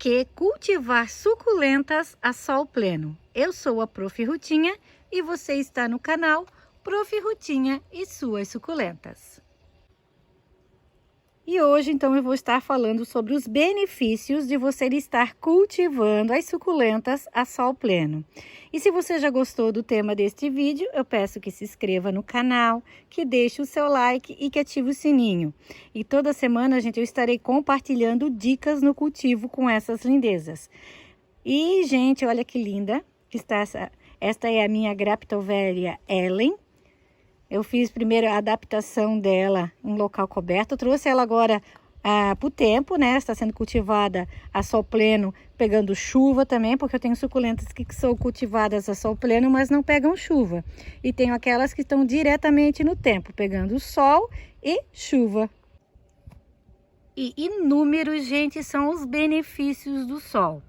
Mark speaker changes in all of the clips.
Speaker 1: que cultivar suculentas a sol pleno? Eu sou a Prof. Rutinha e você está no canal Prof. Rutinha e suas suculentas. E hoje, então, eu vou estar falando sobre os benefícios de você estar cultivando as suculentas a sol pleno. E se você já gostou do tema deste vídeo, eu peço que se inscreva no canal, que deixe o seu like e que ative o sininho. E toda semana, gente, eu estarei compartilhando dicas no cultivo com essas lindezas. E, gente, olha que linda que está esta é a minha Graptoveria Ellen. Eu fiz primeiro a adaptação dela em local coberto. Eu trouxe ela agora para o tempo, né? Está sendo cultivada a sol pleno, pegando chuva também, porque eu tenho suculentas que são cultivadas a sol pleno, mas não pegam chuva. E tenho aquelas que estão diretamente no tempo, pegando sol e chuva. E inúmeros, gente, são os benefícios do sol.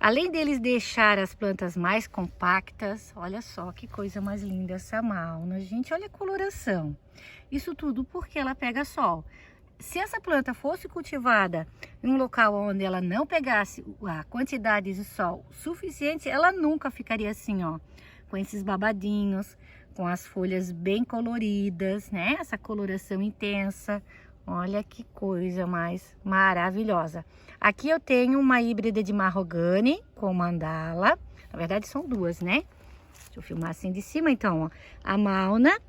Speaker 1: Além deles deixar as plantas mais compactas, olha só que coisa mais linda essa mauna, gente, olha a coloração. Isso tudo porque ela pega sol. Se essa planta fosse cultivada em um local onde ela não pegasse a quantidade de sol suficiente, ela nunca ficaria assim, ó, com esses babadinhos, com as folhas bem coloridas, né? Essa coloração intensa. Olha que coisa mais maravilhosa. Aqui eu tenho uma híbrida de Mahogany com mandala. Na verdade são duas, né? Deixa eu filmar assim de cima. Então, ó, a Mauna,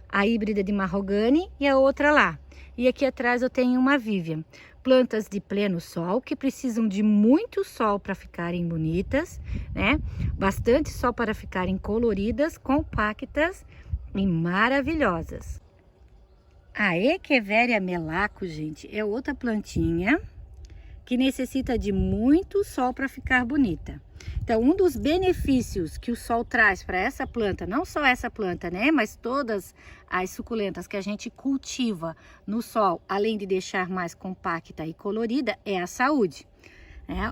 Speaker 1: a híbrida de Mahogany e a outra lá. E aqui atrás eu tenho uma Vivian. Plantas de pleno sol que precisam de muito sol para ficarem bonitas, né? Bastante sol para ficarem coloridas, compactas e maravilhosas. A Echeveria melaco, gente, é outra plantinha que necessita de muito sol para ficar bonita. Então, um dos benefícios que o sol traz para essa planta, não só essa planta, né, mas todas as suculentas que a gente cultiva no sol, além de deixar mais compacta e colorida, é a saúde.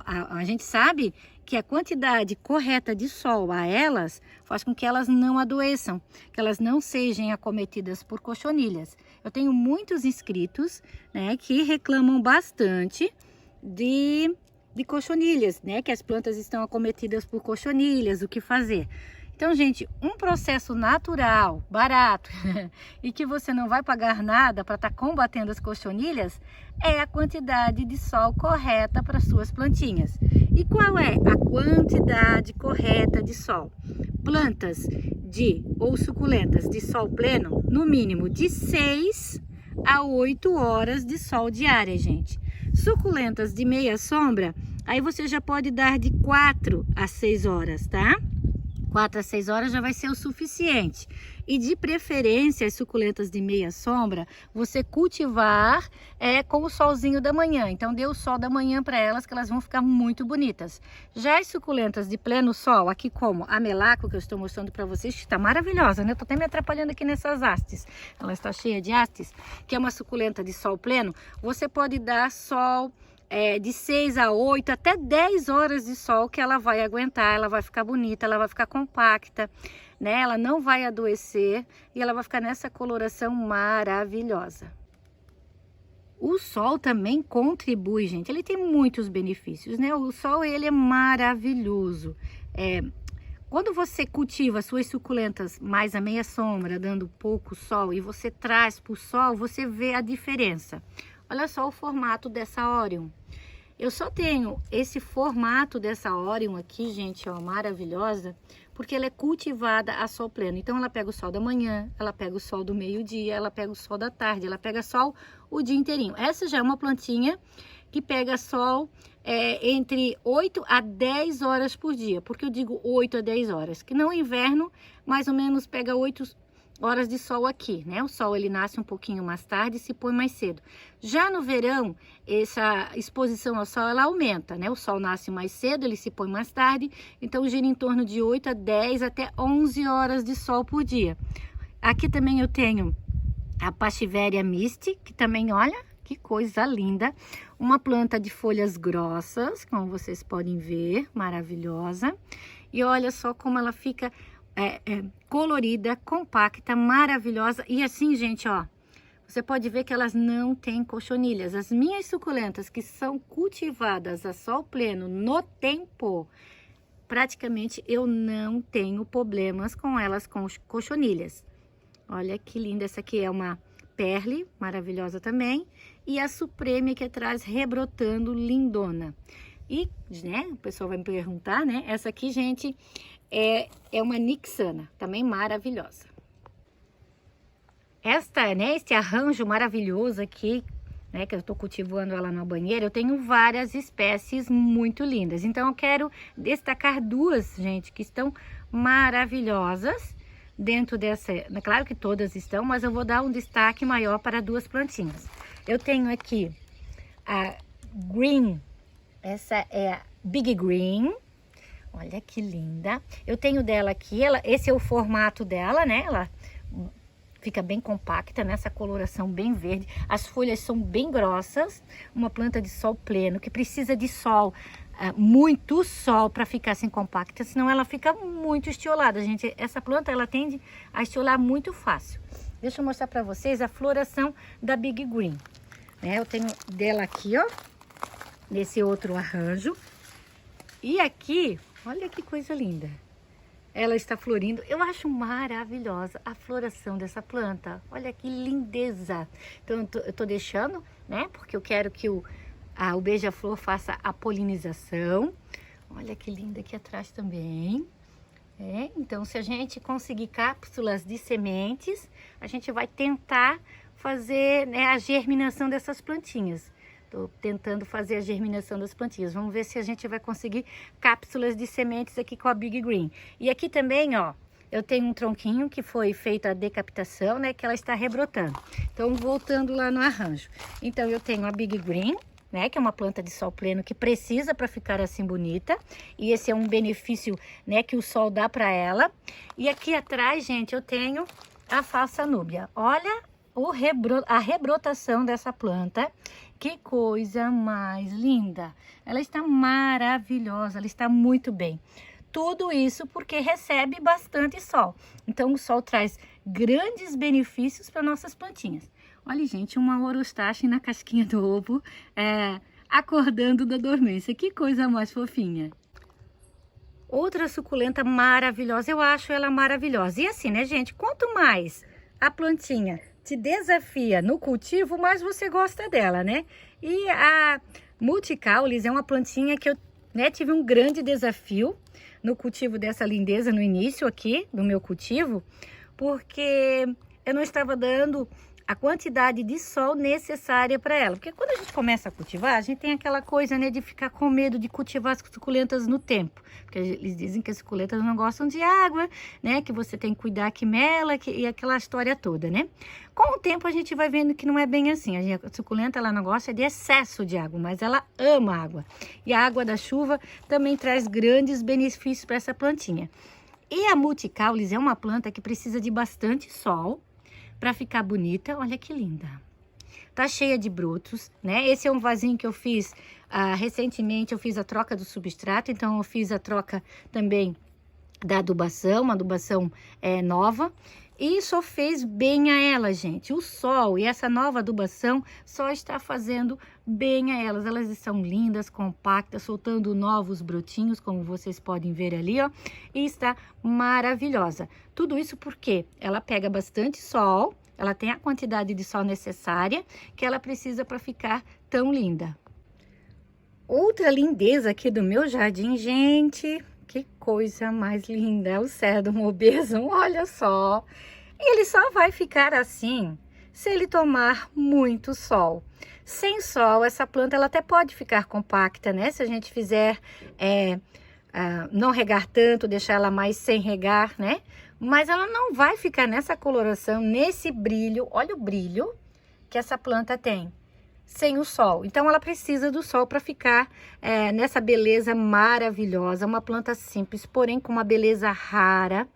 Speaker 1: A gente sabe que a quantidade correta de sol a elas faz com que elas não adoeçam, que elas não sejam acometidas por cochonilhas. Eu tenho muitos inscritos, né, que reclamam bastante de cochonilhas, né, que as plantas estão acometidas por cochonilhas, o que fazer? Então, gente, um processo natural, barato e que você não vai pagar nada para estar combatendo as cochonilhas é a quantidade de sol correta para suas plantinhas. E qual é a quantidade correta de sol? Plantas ou suculentas de sol pleno, no mínimo de 6 a 8 horas de sol diária, gente. Suculentas de meia sombra, aí você já pode dar de 4 a 6 horas, tá? 4 a 6 horas já vai ser o suficiente. E de preferência, as suculentas de meia sombra, você cultivar com o solzinho da manhã. Então, dê o sol da manhã para elas, que elas vão ficar muito bonitas. Já as suculentas de pleno sol, aqui como a melaco, que eu estou mostrando para vocês, que está maravilhosa, né? Eu tô até me atrapalhando aqui nessas hastes. Ela está cheia de hastes, que é uma suculenta de sol pleno. Você pode dar sol de 6 a 8, até 10 horas de sol que ela vai aguentar, ela vai ficar bonita, ela vai ficar compacta, né? Ela não vai adoecer e ela vai ficar nessa coloração maravilhosa. O sol também contribui, gente, ele tem muitos benefícios, né? O sol, ele é maravilhoso. Quando você cultiva suas suculentas mais à meia sombra, dando pouco sol, e você traz para o sol, você vê a diferença. Olha só o formato dessa Orion. Eu só tenho esse formato dessa Orion aqui, gente, ó, maravilhosa, porque ela é cultivada a sol pleno. Então, ela pega o sol da manhã, ela pega o sol do meio-dia, ela pega o sol da tarde, ela pega sol o dia inteirinho. Essa já é uma plantinha que pega sol entre 8 a 10 horas por dia. Porque eu digo 8 a 10 horas? Que no inverno, mais ou menos, pega 8 horas de sol aqui, né? O sol, ele nasce um pouquinho mais tarde e se põe mais cedo. Já no verão, essa exposição ao sol, ela aumenta, né? O sol nasce mais cedo, ele se põe mais tarde, então gira em torno de 8 a 10 até 11 horas de sol por dia. Aqui também eu tenho a Pachiveria Misty, que também, olha, que coisa linda. Uma planta de folhas grossas, como vocês podem ver, maravilhosa. E olha só como ela fica colorida, compacta, maravilhosa. E assim, gente, ó, você pode ver que elas não têm cochonilhas. As minhas suculentas que são cultivadas a sol pleno no tempo, praticamente eu não tenho problemas com elas com cochonilhas. Olha que linda, essa aqui é uma Perle, maravilhosa também, e a Supreme aqui atrás rebrotando, lindona. E, né, o pessoal vai me perguntar, né, essa aqui, gente, é uma Nixana, também maravilhosa. Este arranjo maravilhoso aqui, né, que eu tô cultivando ela na banheira, eu tenho várias espécies muito lindas. Então, eu quero destacar duas, gente, que estão maravilhosas dentro dessa. Claro que todas estão, mas eu vou dar um destaque maior para duas plantinhas. Eu tenho aqui a Green, essa é a Big Green. Olha que linda. Eu tenho dela aqui, esse é o formato dela, né? Ela fica bem compacta, nessa coloração bem verde. As folhas são bem grossas. Uma planta de sol pleno, que precisa de sol, muito sol para ficar assim compacta, senão ela fica muito estiolada, gente. Essa planta, ela tende a estiolar muito fácil. Deixa eu mostrar para vocês a floração da Big Green. Eu tenho dela aqui, ó, nesse outro arranjo. E aqui, olha que coisa linda. Ela está florindo. Eu acho maravilhosa a floração dessa planta. Olha que lindeza. Então, eu tô deixando, né? Porque eu quero que o beija-flor faça a polinização. Olha que linda aqui atrás também. Então, se a gente conseguir cápsulas de sementes, a gente vai tentar fazer, né, a germinação dessas plantinhas. Tô tentando fazer a germinação das plantinhas. Vamos ver se a gente vai conseguir cápsulas de sementes aqui com a Big Green. E aqui também, ó, eu tenho um tronquinho que foi feita a decapitação, né, que ela está rebrotando. Então, voltando lá no arranjo. Então, eu tenho a Big Green, né, que é uma planta de sol pleno que precisa para ficar assim bonita. E esse é um benefício, né, que o sol dá para ela. E aqui atrás, gente, eu tenho a Falsa Núbia. Olha a rebrotação dessa planta. Que coisa mais linda! Ela está maravilhosa, ela está muito bem. Tudo isso porque recebe bastante sol. Então, o sol traz grandes benefícios para nossas plantinhas. Olha, gente, uma Orostache na casquinha do ovo, acordando da dormência. Que coisa mais fofinha! Outra suculenta maravilhosa, eu acho ela maravilhosa. E assim, né, gente, quanto mais a plantinha te desafia no cultivo, mais você gosta dela, né? E a Multicaulis é uma plantinha que eu, né, tive um grande desafio no cultivo dessa lindeza no início aqui do meu cultivo, porque eu não estava dando a quantidade de sol necessária para ela. Porque quando a gente começa a cultivar, a gente tem aquela coisa, né, de ficar com medo de cultivar as suculentas no tempo. Porque eles dizem que as suculentas não gostam de água, né, que você tem que cuidar que mela, e aquela história toda, né? Com o tempo a gente vai vendo que não é bem assim. A suculenta, ela não gosta de excesso de água, mas ela ama água. E a água da chuva também traz grandes benefícios para essa plantinha. E a Multicaulis é uma planta que precisa de bastante sol para ficar bonita. Olha que linda. Tá cheia de brotos, né? Esse é um vasinho que eu fiz recentemente. Eu fiz a troca do substrato, então eu fiz a troca também da adubação, uma adubação nova. E só fez bem a ela, gente. O sol e essa nova adubação só está fazendo bem a elas. Elas estão lindas, compactas, soltando novos brotinhos, como vocês podem ver ali, ó. E está maravilhosa. Tudo isso porque ela pega bastante sol, ela tem a quantidade de sol necessária que ela precisa para ficar tão linda. Outra lindeza aqui do meu jardim, gente... Que coisa mais linda, é o Sedum obesum, olha só. Ele só vai ficar assim se ele tomar muito sol. Sem sol, essa planta ela até pode ficar compacta, né? Se a gente fizer, não regar tanto, deixar ela mais sem regar, né? Mas ela não vai ficar nessa coloração, nesse brilho, olha o brilho que essa planta tem. Sem o sol, então ela precisa do sol para ficar nessa beleza maravilhosa, uma planta simples, porém com uma beleza rara,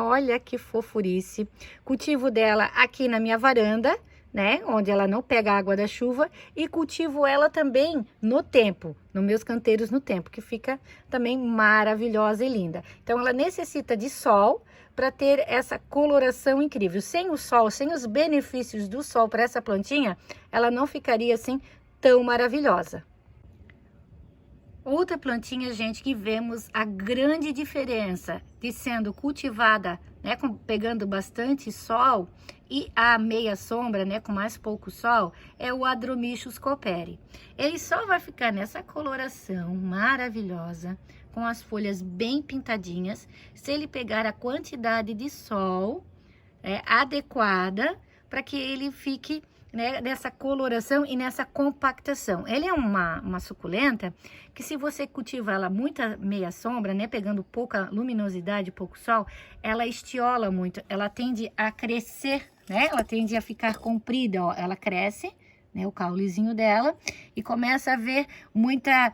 Speaker 1: olha que fofurice. Cultivo dela aqui na minha varanda, né, onde ela não pega a água da chuva, e cultivo ela também no tempo, nos meus canteiros no tempo, que fica também maravilhosa e linda. Então ela necessita de sol para ter essa coloração incrível. Sem o sol, sem os benefícios do sol para essa plantinha, ela não ficaria assim tão maravilhosa. Outra plantinha, gente, que vemos a grande diferença de sendo cultivada, né, pegando bastante sol, e a meia sombra, né, com mais pouco sol, é o Adromichus cooperi. Ele só vai ficar nessa coloração maravilhosa, com as folhas bem pintadinhas, se ele pegar a quantidade de sol adequada para que ele fique, né, nessa coloração e nessa compactação. Ele é uma suculenta que, se você cultiva ela muita meia sombra, né, pegando pouca luminosidade, pouco sol, ela estiola muito, ela tende a crescer, né, ela tende a ficar comprida, ó, ela cresce, né, o caulezinho dela, e começa a ver muita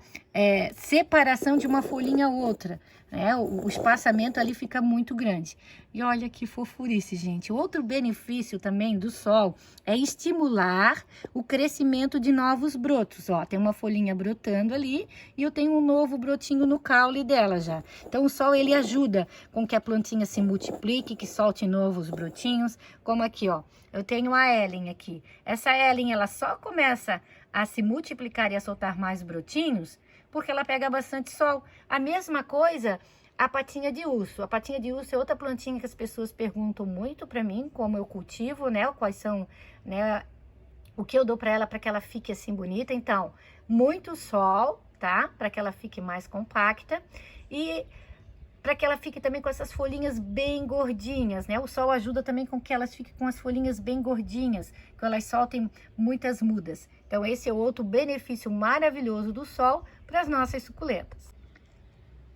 Speaker 1: separação de uma folhinha a outra, né, o espaçamento ali fica muito grande. E olha que fofurice, gente. Outro benefício também do sol é estimular o crescimento de novos brotos. Ó, tem uma folhinha brotando ali e eu tenho um novo brotinho no caule dela já. Então o sol ele ajuda com que a plantinha se multiplique, que solte novos brotinhos, como aqui, ó. Eu tenho a Ellen aqui. Essa Ellen, ela só começa a se multiplicar e a soltar mais brotinhos porque ela pega bastante sol. A mesma coisa a patinha de urso. A patinha de urso é outra plantinha que as pessoas perguntam muito para mim, como eu cultivo, né? Quais são, né? O que eu dou para que ela fique assim bonita. Então, muito sol, tá? Para que ela fique mais compacta e para que ela fique também com essas folhinhas bem gordinhas, né? O sol ajuda também com que elas fiquem com as folhinhas bem gordinhas, que elas soltem muitas mudas. Então, esse é outro benefício maravilhoso do sol para as nossas suculentas.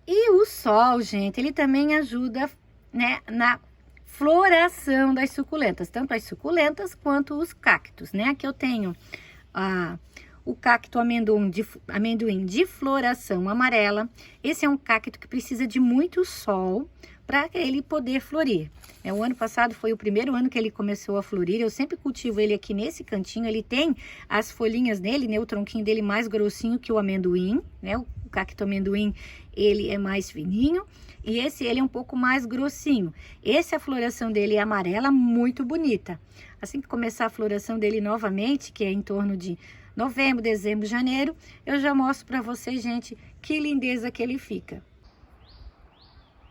Speaker 1: E o sol, gente, ele também ajuda, né, na floração das suculentas, tanto as suculentas quanto os cactos, né? Aqui eu tenho o cacto amendoim de floração amarela. Esse é um cacto que precisa de muito sol para ele poder florir. O ano passado foi o primeiro ano que ele começou a florir. Eu sempre cultivo ele aqui nesse cantinho. Ele tem as folhinhas dele, né, o tronquinho dele mais grossinho que o amendoim, né? O cacto amendoim, ele é mais fininho e ele é um pouco mais grossinho. A floração dele é amarela, muito bonita. Assim que começar a floração dele novamente, que é em torno de novembro, dezembro, janeiro, eu já mostro para vocês, gente, que lindeza que ele fica.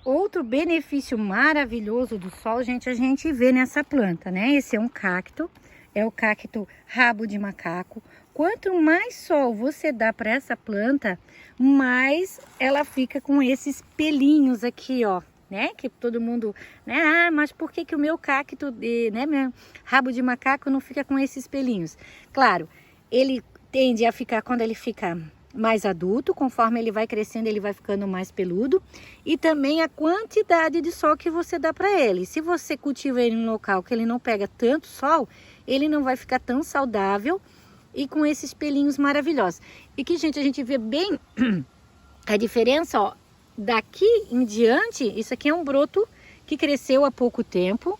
Speaker 1: Outro benefício maravilhoso do sol, gente, a gente vê nessa planta, né? Esse é um cacto, é o cacto rabo de macaco. Quanto mais sol você dá para essa planta, mais ela fica com esses pelinhos aqui, ó, né? Que todo mundo, né? Ah, mas por que o meu cacto, meu rabo de macaco não fica com esses pelinhos? Claro, ele tende a ficar, quando ele fica mais adulto, conforme ele vai crescendo, ele vai ficando mais peludo, e também a quantidade de sol que você dá para ele. Se você cultiva ele em um local que ele não pega tanto sol, ele não vai ficar tão saudável e com esses pelinhos maravilhosos. E que, gente, a gente vê bem a diferença, ó, daqui em diante. Isso aqui é um broto que cresceu há pouco tempo.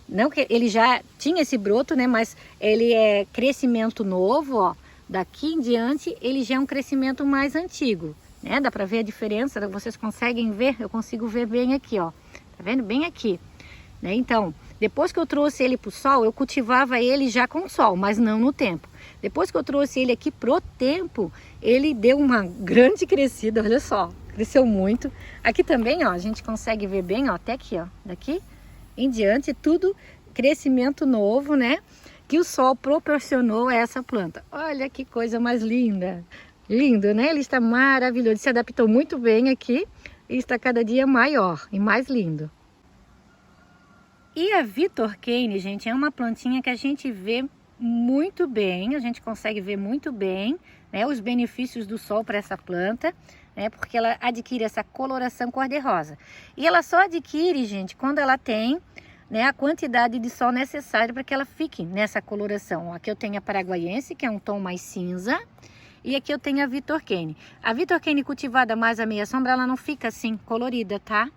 Speaker 1: Não que ele já tinha esse broto, né, mas ele é crescimento novo, ó. Daqui em diante, ele já é um crescimento mais antigo, né? Dá para ver a diferença, vocês conseguem ver? Eu consigo ver bem aqui, ó. Tá vendo? Bem aqui, né? Então, depois que eu trouxe ele pro sol, eu cultivava ele já com sol, mas não no tempo. Depois que eu trouxe ele aqui pro tempo, ele deu uma grande crescida, olha só. Cresceu muito. Aqui também, ó, a gente consegue ver bem, ó, até aqui, ó. Daqui em diante, tudo crescimento novo, né? Que o sol proporcionou a essa planta. Olha que coisa mais linda. Lindo, né? Ele está maravilhoso. Ele se adaptou muito bem aqui e está cada dia maior e mais lindo. E a Vitor Kane, gente, é uma plantinha que a gente vê muito bem. A gente consegue ver muito bem, né, os benefícios do sol para essa planta, né? Porque ela adquire essa coloração cor-de-rosa. E ela só adquire, gente, quando ela tem, né, a quantidade de sol necessária para que ela fique nessa coloração. Aqui eu tenho a paraguaiense, que é um tom mais cinza, e aqui eu tenho a Vitor Kane. A Vitor Kane cultivada mais a meia sombra, ela não fica assim colorida, tá?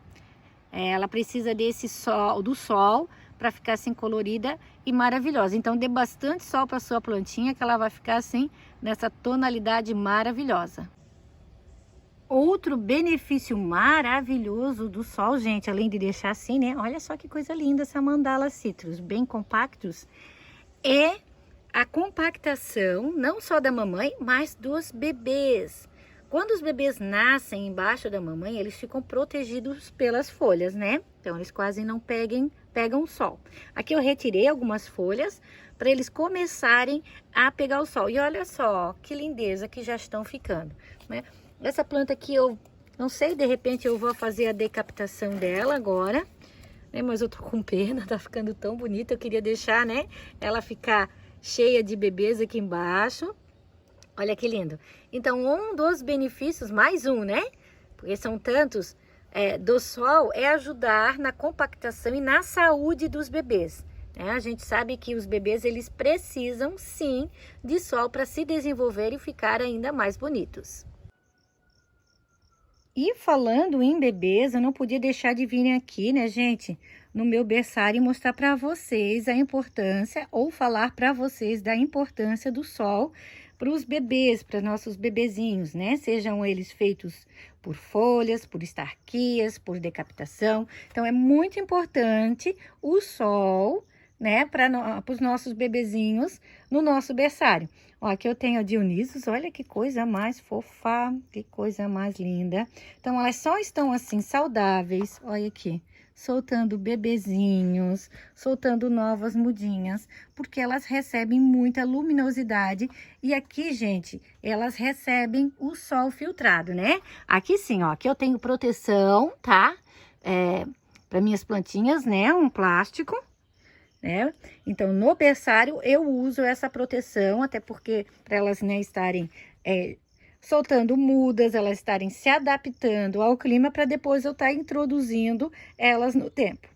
Speaker 1: Ela precisa desse sol, do sol, para ficar assim colorida e maravilhosa. Então dê bastante sol para sua plantinha que ela vai ficar assim nessa tonalidade maravilhosa. Outro benefício maravilhoso do sol, gente, além de deixar assim, né? Olha só que coisa linda essa mandala citrus, bem compactos, é a compactação não só da mamãe, mas dos bebês. Quando os bebês nascem embaixo da mamãe, eles ficam protegidos pelas folhas, né? Então eles quase não pegam sol. Aqui eu retirei algumas folhas para eles começarem a pegar o sol. E olha só que lindeza que já estão ficando, né? Essa planta aqui eu não sei, de repente eu vou fazer a decapitação dela agora, né? Mas eu tô com pena, tá ficando tão bonita. Eu queria deixar, né, ela ficar cheia de bebês aqui embaixo. Olha que lindo. Então, um dos benefícios, mais um, né? Porque são tantos, do sol é ajudar na compactação e na saúde dos bebês. Né? A gente sabe que os bebês, eles precisam, sim, de sol para se desenvolver e ficar ainda mais bonitos. E falando em bebês, eu não podia deixar de vir aqui, né, gente, no meu berçário e mostrar para vocês a importância, ou falar para vocês da importância do sol para os bebês, para nossos bebezinhos, né? Sejam eles feitos por folhas, por estarquias, por decapitação. Então, é muito importante o sol, né, para os nossos bebezinhos no nosso berçário. Ó, aqui eu tenho a Dionysus, olha que coisa mais fofa, que coisa mais linda. Então, elas só estão assim saudáveis, olha aqui, soltando bebezinhos, soltando novas mudinhas, porque elas recebem muita luminosidade. E aqui, gente, elas recebem o sol filtrado, né? Aqui sim, ó, aqui eu tenho proteção, tá? Para minhas plantinhas, né? Um plástico. Né? Então, no berçário eu uso essa proteção, até porque para elas, né, estarem soltando mudas, elas estarem se adaptando ao clima para depois eu estar introduzindo elas no tempo.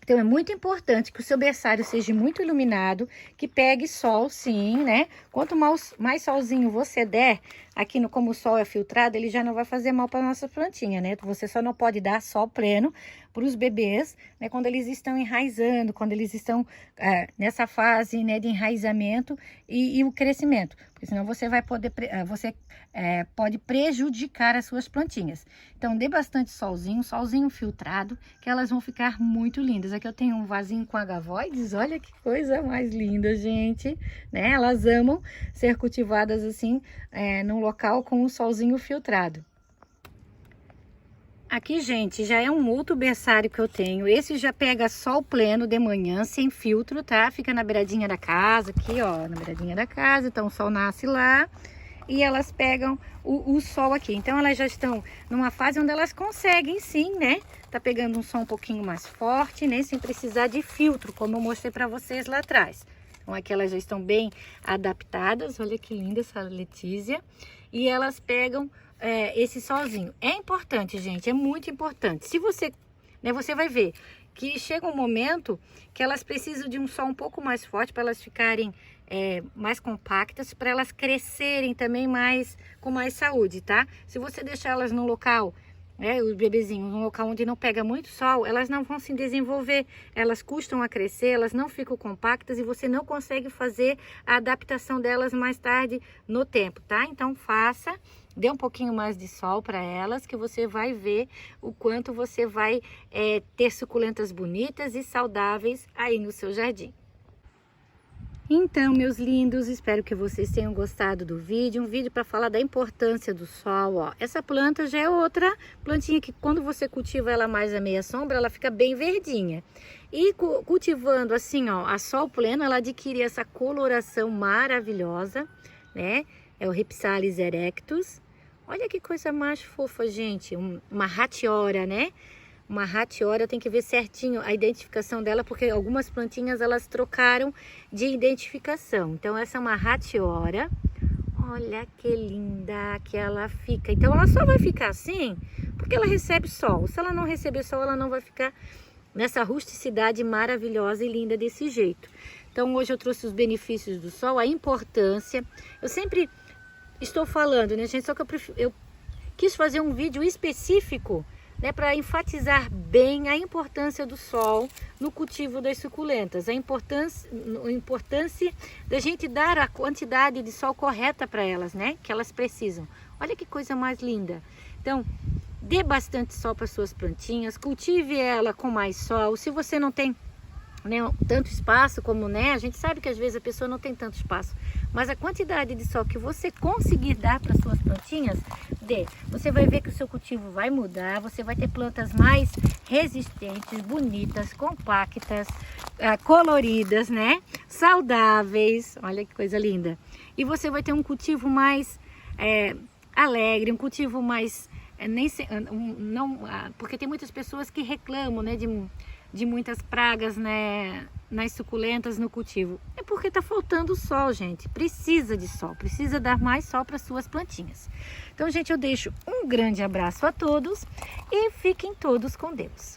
Speaker 1: Então, é muito importante que o seu berçário seja muito iluminado, que pegue sol, sim, né? Quanto mais solzinho você der, aqui como o sol é filtrado, ele já não vai fazer mal para nossa plantinha, né? Você só não pode dar sol pleno para os bebês, né? Quando eles estão enraizando, quando eles estão nessa fase, né, de enraizamento e o crescimento. Porque senão você vai poder, pode prejudicar as suas plantinhas. Então, dê bastante solzinho filtrado, que elas vão ficar muito lindas. Aqui eu tenho um vasinho com agavoides, olha que coisa mais linda, gente, né? Elas amam ser cultivadas assim, num local com um solzinho filtrado. Aqui, gente, já é um outro berçário que eu tenho. Esse já pega sol pleno de manhã, sem filtro, tá? Fica na beiradinha da casa, aqui, ó, na beiradinha da casa. Então, o sol nasce lá e elas pegam o sol aqui. Então, elas já estão numa fase onde elas conseguem, sim, né? Tá pegando um sol um pouquinho mais forte, né? Sem precisar de filtro, como eu mostrei pra vocês lá atrás. Então, aqui elas já estão bem adaptadas. Olha que linda essa Letícia. E elas pegam esse solzinho. É importante, gente, é muito importante. Se você, né, você vai ver que chega um momento que elas precisam de um sol um pouco mais forte para elas ficarem mais compactas, para elas crescerem também com mais saúde, tá? Se você deixar elas num local, os bebezinhos, num local onde não pega muito sol, elas não vão se desenvolver, elas custam a crescer, elas não ficam compactas e você não consegue fazer a adaptação delas mais tarde no tempo, tá? Então dê um pouquinho mais de sol para elas, que você vai ver o quanto você vai ter suculentas bonitas e saudáveis aí no seu jardim. Então, meus lindos, espero que vocês tenham gostado do vídeo. Um vídeo para falar da importância do sol, ó. Essa planta já é outra plantinha que quando você cultiva ela mais à meia sombra, ela fica bem verdinha. E cultivando assim, ó, a sol pleno, ela adquire essa coloração maravilhosa, né? É o Rhipsalis erectus. Olha que coisa mais fofa, gente. Uma ratiora, né? Uma ratiora, tem que ver certinho a identificação dela, porque algumas plantinhas elas trocaram de identificação. Então, essa é uma ratiora. Olha que linda que ela fica. Então, ela só vai ficar assim porque ela recebe sol. Se ela não receber sol, ela não vai ficar nessa rusticidade maravilhosa e linda desse jeito. Então, hoje eu trouxe os benefícios do sol, a importância. Eu sempre estou falando, né, gente? Só que eu quis fazer um vídeo específico né, para enfatizar bem a importância do sol no cultivo das suculentas, a importância da gente dar a quantidade de sol correta para elas, né, que elas precisam. Olha que coisa mais linda. Então, dê bastante sol para suas plantinhas, cultive ela com mais sol. Se você não tem, né, tanto espaço como, né, a gente sabe que às vezes a pessoa não tem tanto espaço, mas a quantidade de sol que você conseguir dar para suas plantinhas, dê. Você vai ver que o seu cultivo vai mudar, você vai ter plantas mais resistentes, bonitas, compactas, coloridas, né, saudáveis. Olha que coisa linda. E você vai ter um cultivo mais alegre, um cultivo mais porque tem muitas pessoas que reclamam, né, de muitas pragas, né, nas suculentas no cultivo. É porque está faltando sol, gente. Precisa de sol, precisa dar mais sol para suas plantinhas. Então, gente, eu deixo um grande abraço a todos e fiquem todos com Deus.